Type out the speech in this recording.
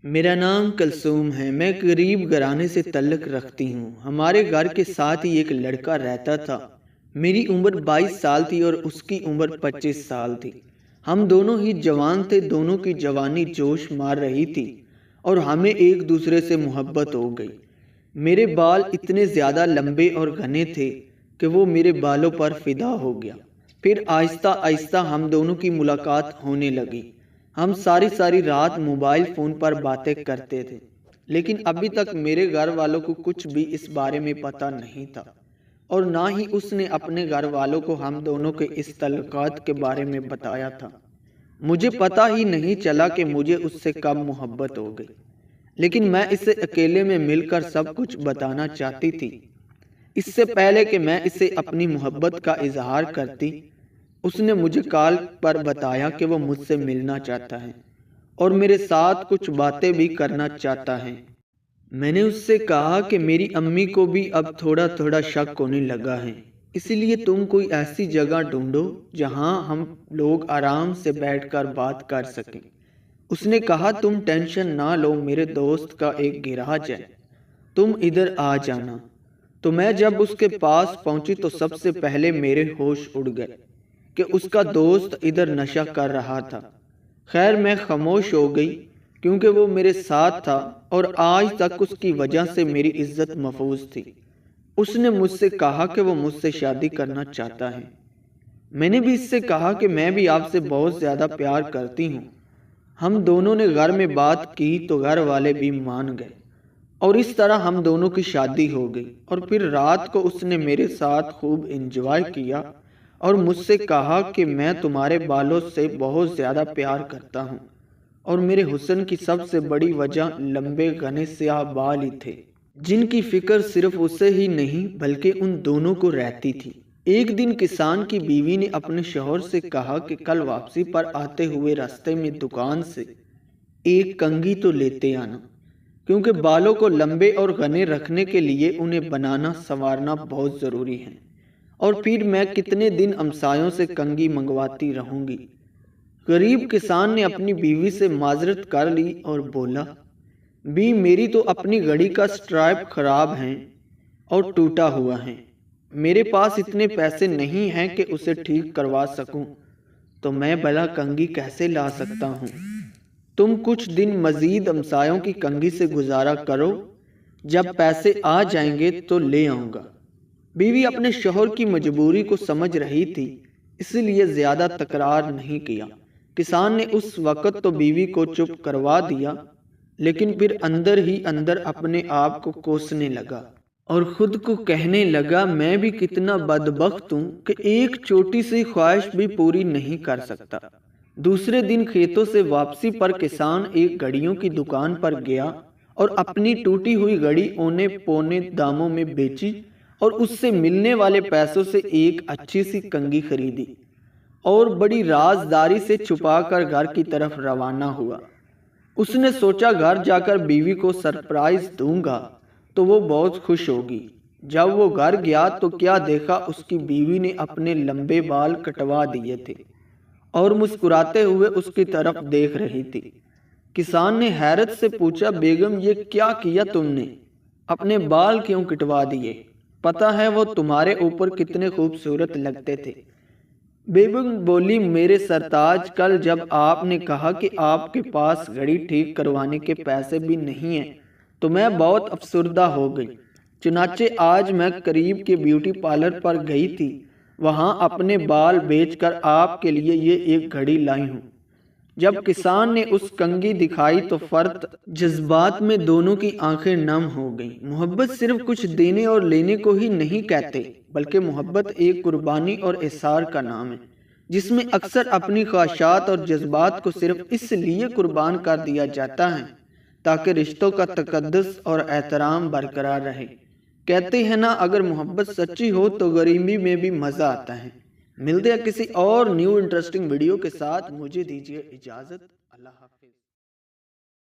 मेरा नाम कलसूम है। मैं गरीब घराने से तल्लक रखती हूँ। हमारे घर के साथ ही एक लड़का रहता था। मेरी उम्र 22 साल थी और उसकी उम्र 25 साल थी। हम दोनों ही जवान थे। दोनों की जवानी जोश मार रही थी और हमें एक दूसरे से मोहब्बत हो गई। मेरे बाल इतने ज़्यादा लंबे और घने थे कि वो मेरे बालों पर फिदा हो गया। फिर आहिस्ता आहिस्ता हम दोनों की मुलाकात होने लगी। हम सारी सारी रात मोबाइल फ़ोन पर बातें करते थे, लेकिन अभी तक मेरे घर वालों को कुछ भी इस बारे में पता नहीं था और ना ही उसने अपने घर वालों को हम दोनों के इस तल्लुकात के बारे में बताया था। मुझे पता ही नहीं चला कि मुझे उससे कब मोहब्बत हो गई, लेकिन मैं इसे अकेले में मिलकर सब कुछ बताना चाहती थी। इससे पहले कि मैं इसे अपनी मोहब्बत का इजहार करती, उसने मुझे कॉल पर बताया कि वो मुझसे मिलना चाहता है और मेरे साथ कुछ बातें भी करना चाहता है। मैंने उससे कहा कि मेरी अम्मी को भी अब थोड़ा थोड़ा शक होने लगा है, इसलिए तुम कोई ऐसी जगह ढूंढो जहां हम लोग आराम से बैठकर बात कर सकें। उसने कहा, तुम टेंशन ना लो, मेरे दोस्त का एक गिराज है, तुम इधर आ जाना। तो मैं जब उसके पास पहुंची तो सबसे पहले मेरे होश उड़ गए कि उसका दोस्त इधर नशा कर रहा था। खैर मैं खामोश हो गई क्योंकि वो मेरे साथ था और आज तक उसकी वजह से मेरी इज्जत महफूज थी। उसने मुझसे कहा कि वो मुझसे शादी करना चाहता है। मैंने भी इससे कहा कि मैं भी आपसे बहुत ज़्यादा प्यार करती हूँ। हम दोनों ने घर में बात की तो घर वाले भी मान गए और इस तरह हम दोनों की शादी हो गई। और फिर रात को उसने मेरे साथ खूब एंजॉय किया और मुझसे कहा कि मैं तुम्हारे बालों से बहुत ज़्यादा प्यार करता हूँ और मेरे हुस्न की सबसे बड़ी वजह लंबे घने स्याह बाल ही थे, जिनकी फिक्र सिर्फ उसे ही नहीं बल्कि उन दोनों को रहती थी। एक दिन किसान की बीवी ने अपने शौहर से कहा कि कल वापसी पर आते हुए रास्ते में दुकान से एक कंघी तो लेते आना, क्योंकि बालों को लंबे और घने रखने के लिए उन्हें बनाना संवारना बहुत ज़रूरी है। और फिर मैं कितने दिन हमसायों से कंघी मंगवाती रहूंगी। गरीब किसान ने अपनी बीवी से माजरत कर ली और बोला, बी मेरी तो अपनी घड़ी का स्ट्रैप खराब है और टूटा हुआ है। मेरे पास इतने पैसे नहीं हैं कि उसे ठीक करवा सकूं, तो मैं भला कंघी कैसे ला सकता हूं। तुम कुछ दिन मजीद हमसायों की कंघी से गुजारा करो, जब पैसे आ जाएंगे तो ले आऊंगा। बीवी अपने शौहर की मजबूरी को समझ रही थी, इसलिए ज्यादा तकरार नहीं किया। किसान ने उस वक्त तो बीवी को चुप करवा दिया, लेकिन फिर अंदर ही अंदर अपने आप को कोसने लगा और खुद को कहने लगा, मैं भी कितना बदबख्त हूँ कि एक छोटी सी ख्वाहिश भी पूरी नहीं कर सकता। दूसरे दिन खेतों से वापसी पर किसान एक घड़ियों की दुकान पर गया और अपनी टूटी हुई घड़ी औने पौने दामों में बेची और उससे मिलने वाले पैसों से एक अच्छी सी कंघी खरीदी और बड़ी राजदारी से छुपाकर घर की तरफ रवाना हुआ। उसने सोचा घर जाकर बीवी को सरप्राइज दूंगा तो वो बहुत खुश होगी। जब वो घर गया तो क्या देखा, उसकी बीवी ने अपने लंबे बाल कटवा दिए थे और मुस्कुराते हुए उसकी तरफ देख रही थी। किसान ने हैरत से पूछा, बेगम ये क्या किया तुमने, अपने बाल क्यों कटवा दिए? पता है वो तुम्हारे ऊपर कितने खूबसूरत लगते थे। बेगम बोली, मेरे सरताज, कल जब आपने कहा कि आपके पास घड़ी ठीक करवाने के पैसे भी नहीं हैं तो मैं बहुत अफसुर्दा हो गई। चुनाचे आज मैं करीब के ब्यूटी पार्लर पर गई थी, वहां अपने बाल बेचकर आपके लिए ये एक घड़ी लाई हूँ। जब किसान ने उस कंघी दिखाई तो फर्द जज्बात में दोनों की आंखें नम हो गईं। मोहब्बत सिर्फ कुछ देने और लेने को ही नहीं कहते, बल्कि मोहब्बत एक कुर्बानी और इसार का नाम है, जिसमें अक्सर अपनी ख्वाहिशात और जज्बात को सिर्फ इसलिए कुर्बान कर दिया जाता है ताकि रिश्तों का तकद्दुस और एहतराम बरकरार रहे। कहते हैं ना, अगर मोहब्बत सच्ची हो तो गरीबी में भी मज़ा आता है। मिलते हैं किसी और न्यू इंटरेस्टिंग वीडियो के साथ। मुझे दीजिए इजाज़त। अल्लाह हाफिज़।